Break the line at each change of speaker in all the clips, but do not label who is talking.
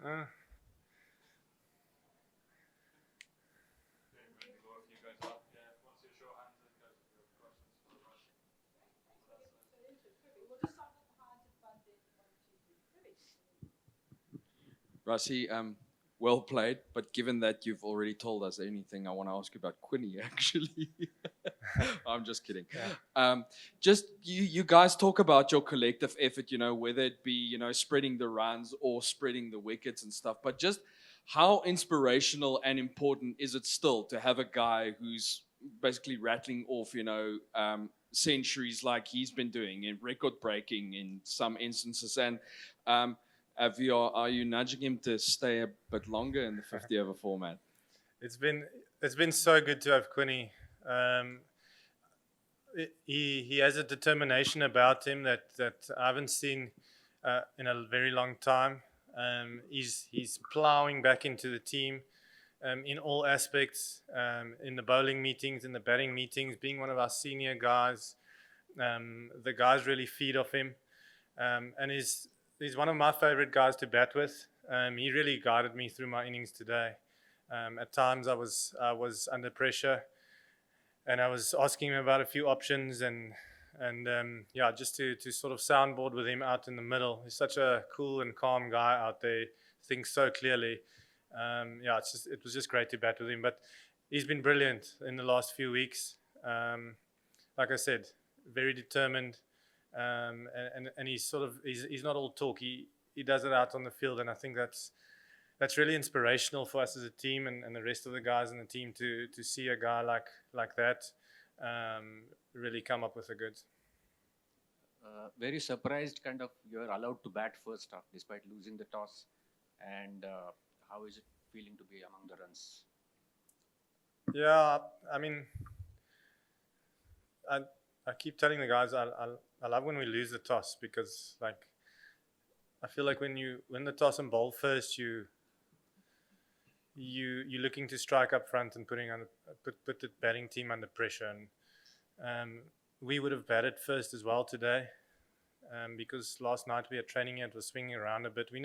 Uh,
Rassie, well played. But given that you've already told us anything, I want to ask you about Quinny. Actually, I'm just kidding.
yeah.
Just you guys talk about your collective effort. Whether it be spreading the runs or spreading the wickets and stuff. But just how inspirational and important is it still to have a guy who's basically rattling off centuries like he's been doing and record breaking in some instances and are you nudging him to stay a bit longer in the 50 over format?
It's been it's been so good to have Quinny. He has a determination about him that I haven't seen in a very long time. He's plowing back into the team in all aspects, in the bowling meetings, in the batting meetings, being one of our senior guys. The guys really feed off him, and he's one of my favorite guys to bat with. He really guided me through my innings today. At times I was under pressure, and I was asking him about a few options and yeah, just to sort of soundboard with him out in the middle. He's such a cool and calm guy out there, thinks so clearly. Yeah, it was just great to bat with him. But he's been brilliant in the last few weeks. Like I said, very determined, and he's not all talk. He does it out on the field, and I think that's really inspirational for us as a team and the rest of the guys in the team to see a guy like that really come up with the goods.
Very surprised kind of you're allowed to bat first half despite losing the toss. And how is it feeling to be among the runs?
Yeah, I mean, I I keep telling the guys I love when we lose the toss because like I feel like when you win the toss and bowl first, you're looking to strike up front and put the batting team under pressure. And we would have batted first as well today, because last night we had training and it was swinging around a bit. We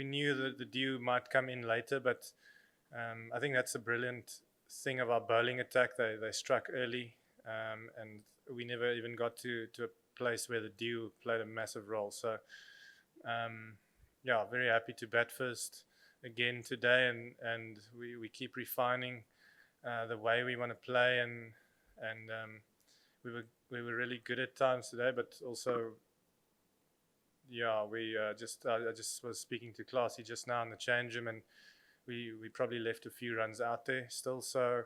knew that the dew might come in later, but I think that's a brilliant thing of our bowling attack. They struck early, and we never even got to a place where the dew played a massive role. So yeah, very happy to bat first again today, and we keep refining the way we want to play, and we were really good at times today, but also yeah, I just was speaking to Classy just now in the change room, and we probably left a few runs out there still. So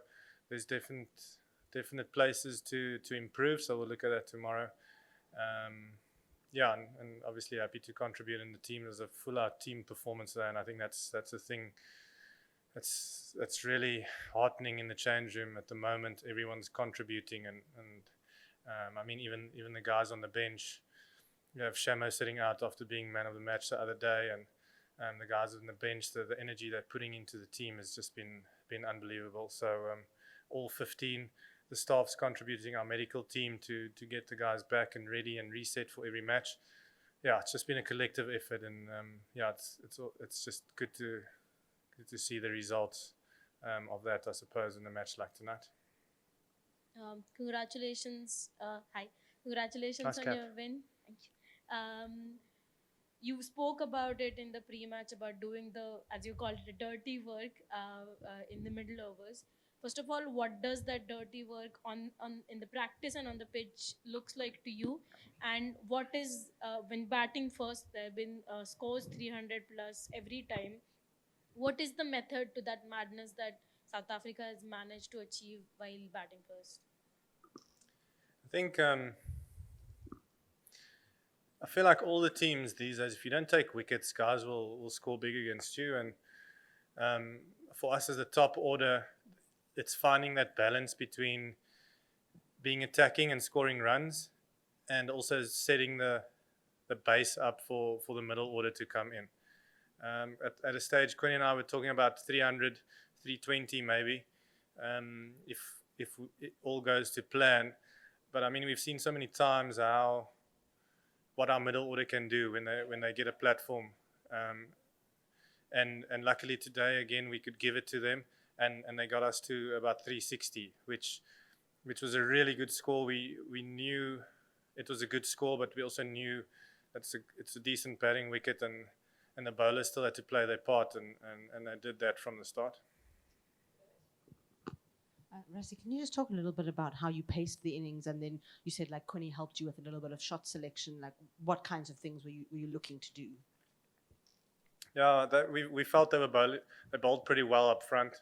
there's definite places to improve. So we'll look at that tomorrow. Yeah, and obviously happy to contribute in the team. There's a full out team performance there, and I think that's a thing that's really heartening in the change room at the moment. Everyone's contributing, and I mean even the guys on the bench. You have Shamo sitting out after being man of the match the other day, and the guys on the bench, the energy they're putting into the team has just been unbelievable. So all 15, the staff's contributing, our medical team to get the guys back and ready and reset for every match. Yeah, it's just been a collective effort, and yeah, it's just good to see the results of that, I suppose, in a match like tonight.
Congratulations. Hi. Congratulations
Nice
on
cap.
your win. Thank you. You spoke about it in the pre-match about doing the, as you called it, dirty work in the middle overs. First of all, what does that dirty work on in the practice and on the pitch looks like to you? And what is when batting first? There have been scores 300 plus every time. What is the method to that madness that South Africa has managed to achieve while batting first?
I think I feel like all the teams these days, if you don't take wickets, guys will score big against you. And for us as a top order, it's finding that balance between being attacking and scoring runs, and also setting the base up for the middle order to come in. At a stage, Quinn and I were talking about 300, 320 maybe, if it all goes to plan. But I mean, we've seen so many times what our middle order can do when they get a platform. and luckily today again we could give it to them, and they got us to about 360, which was a really good score. We knew it was a good score, but we also knew it's a decent batting wicket, and the bowlers still had to play their part, and they did that from the start.
Rassie, can you just talk a little bit about how you paced the innings, and then you said like Quinny helped you with a little bit of shot selection. Like, what kinds of things were you looking to do?
Yeah, we felt they bowled pretty well up front.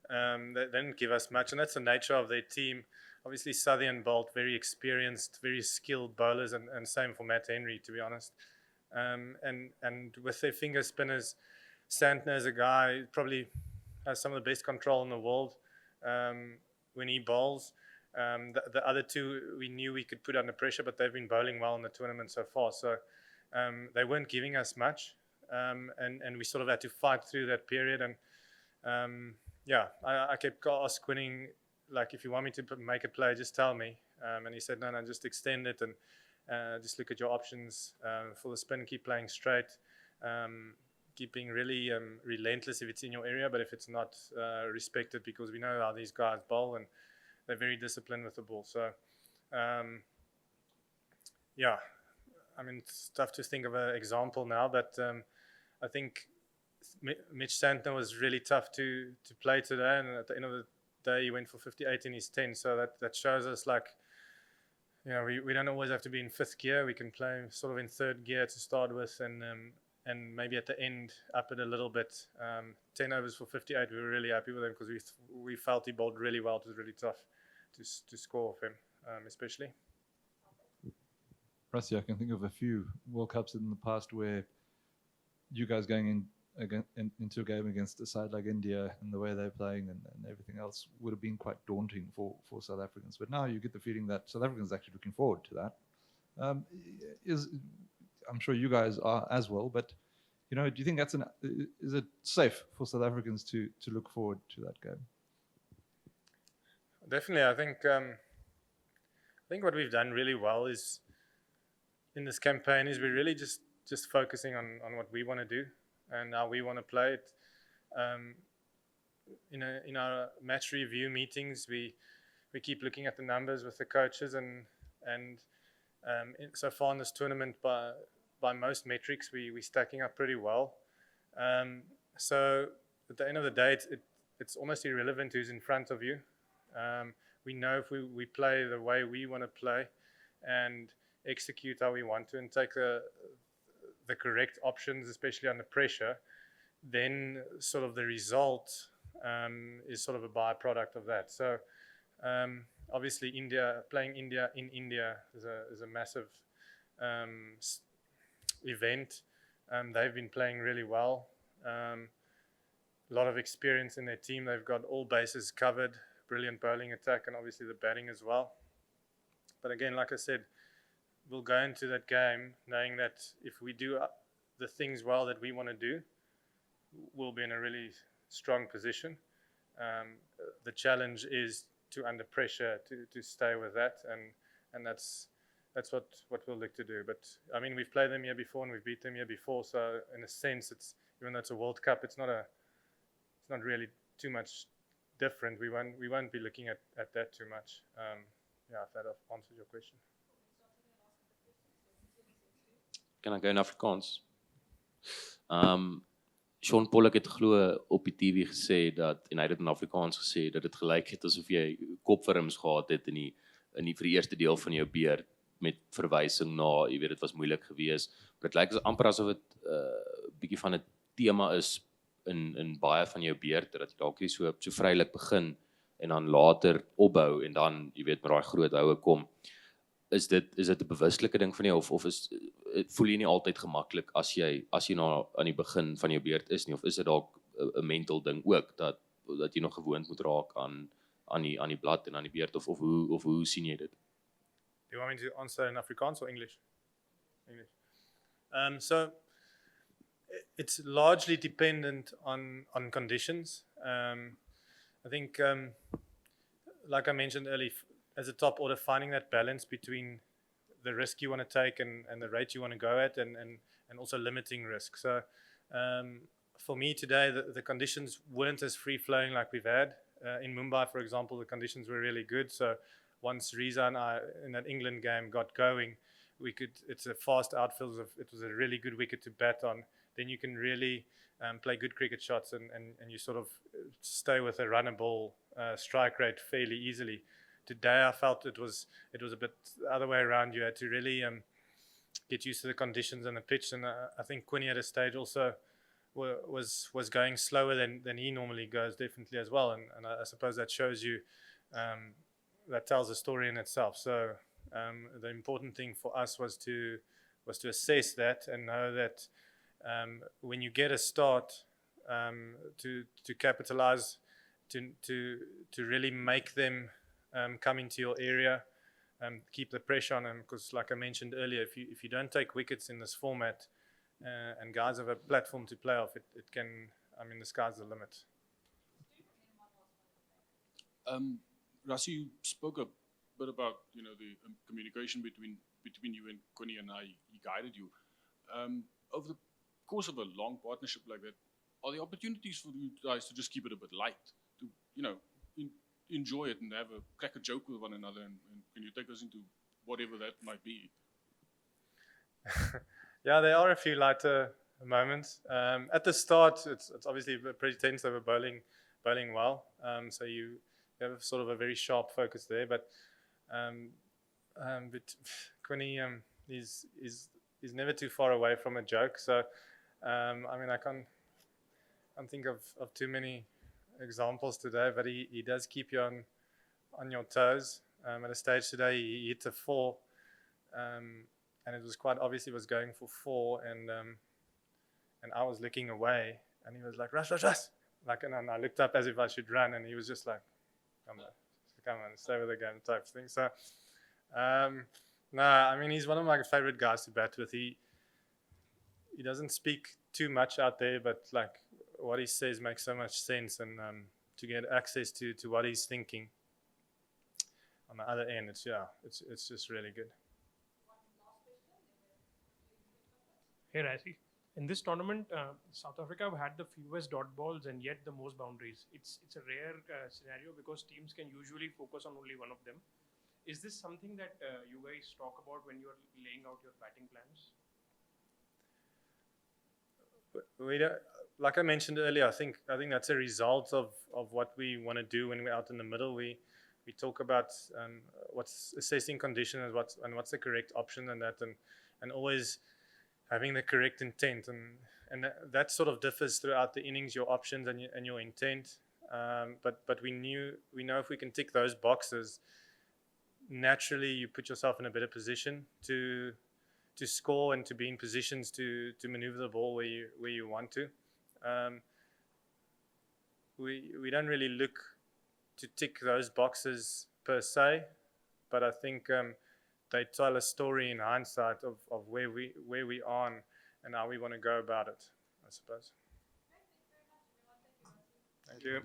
They didn't give us much, and that's the nature of their team. Obviously, Southern bowled very experienced, very skilled bowlers, and same for Matt Henry, to be honest. And with their finger spinners, Santner is a guy who probably has some of the best control in the world when he bowls. The other two we knew we could put under pressure, but they've been bowling well in the tournament so far. So they weren't giving us much, and we sort of had to fight through that period. And yeah, I kept asking Quinning, like, if you want me to make a play, just tell me. And he said, no, just extend it and just look at your options for the spin. Keep playing straight. Keep being really relentless if it's in your area, but if it's not, respect it, because we know how these guys bowl and they're very disciplined with the ball. So, yeah, I mean, it's tough to think of an example now, but I think Mitch Santner was really tough to play today, and at the end of the day, he went for 58 in his 10. So that shows us, like, you know, we don't always have to be in fifth gear. We can play sort of in third gear to start with, and maybe at the end up it a little bit. 10 overs for 58, we were really happy with him because we felt he bowled really well. It was really tough to score off him, especially.
Rassie, I can think of a few World Cups in the past where you guys going into a game against a side like India and the way they're playing and everything else would have been quite daunting for South Africans. But now you get the feeling that South Africans are actually looking forward to that. I'm sure you guys are as well, but you know, do you think is it safe for South Africans to look forward to that game?
Definitely, I think what we've done really well is in this campaign is we're really just focusing on what we want to do and how we want to play it. In our match review meetings, we keep looking at the numbers with the coaches, and so far in this tournament, by most metrics, we're stacking up pretty well. So at the end of the day, it's almost irrelevant who's in front of you. We know if we play the way we want to play and execute how we want to and take the correct options, especially under pressure, then sort of the result is sort of a byproduct of that. So obviously playing India in India is a massive event. They've been playing really well. A lot of experience in their team. They've got all bases covered, brilliant bowling attack, and obviously the batting as well. But again, like I said, we'll go into that game knowing that if we do the things well that we want to do, we'll be in a really strong position. The challenge is to, under pressure, to stay with that, and that's what we'll look to do. But I mean, we've played them here before and we've beat them here before, so in a sense, even though it's a World Cup, it's not really too much different. We won't be looking at that too much. Yeah, if that answers your question.
Kan ek in Afrikaans? Sean Pollock het glo op die TV gesê dat, en hy het in Afrikaans gesê dat dit gelyk het asof jy kopwurms gehad het in die vir die eerste deel van jou beurt met verwysing na, jy weet, dit was moeilik geweest. Dit lyk amper asof dit bietjie van 'n tema is in baie van jou beurte, dat jy dalk nie so vrylik begin en dan later opbou en dan, jy weet, met daai groot houe kom. Is dit 'n bewuslike ding van jou of voel jy nie altyd gemaklik as jy aan die begin van jou beurt is nie, of is dit dalk 'n mental ding ook dat jy nog gewoond moet raak aan die blad en aan die beurt, of hoe sien jy dit?
Do you want me to answer in Afrikaans or English? English. So it's largely dependent on conditions. I think, like I mentioned earlier, as a top order, finding that balance between the risk you want to take and the rate you want to go at, and also limiting risk. So for me today, the conditions weren't as free flowing like we've had. In Mumbai, for example, the conditions were really good. So once Riza and I in that England game got going, it's a fast outfield. It was a really good wicket to bat on. Then you can really play good cricket shots and you sort of stay with a runner ball strike rate fairly easily. Today, I felt it was a bit the other way around. You had to really get used to the conditions and the pitch. And I think Quinny at a stage also was going slower than he normally goes, definitely as well. And I suppose that shows you, that tells a story in itself. So the important thing for us was to assess that and know that when you get a start, to capitalize, to really make them come into your area, keep the pressure on them, because like I mentioned earlier, if you don't take wickets in this format, and guys have a platform to play off, it can, I mean, the sky's the limit.
Rassie, you spoke a bit about the communication between you and Connie and I. He guided you over the course of a long partnership like that. Are there opportunities for you guys to just keep it a bit light, to enjoy it and crack a joke with one another, and can you take us into whatever that might be?
Yeah, there are a few lighter moments. At the start, it's obviously pretty tense. They were bowling well, so you have sort of a very sharp focus there. But Quinny is never too far away from a joke. So I mean, I can't think of too many examples today, but he does keep you on your toes. At a stage today, he hit a 4. And it was quite obvious he was going for 4, and I was looking away, and he was like, rush, like, and I looked up as if I should run, and he was just like, come on, stay with the game type thing. So, no, I mean, he's one of my favorite guys to bat with. He doesn't speak too much out there, but like what he says makes so much sense, and to get access to what he's thinking on the other end, it's just really good.
Hey Rassie, in this tournament, South Africa have had the fewest dot balls and yet the most boundaries. It's a rare scenario because teams can usually focus on only one of them. Is this something that you guys talk about when you are laying out your batting plans?
We don't, like I mentioned earlier, I think that's a result of what we want to do when we're out in the middle. We talk about what's assessing conditions and what's the correct option and always having the correct intent, and that sort of differs throughout the innings, your options and your intent. But we know if we can tick those boxes, naturally you put yourself in a better position to score and to be in positions to maneuver the ball where you want to. We don't really look to tick those boxes per se, but I think they tell a story in hindsight of where we are and how we want to go about it, I suppose. Thank you.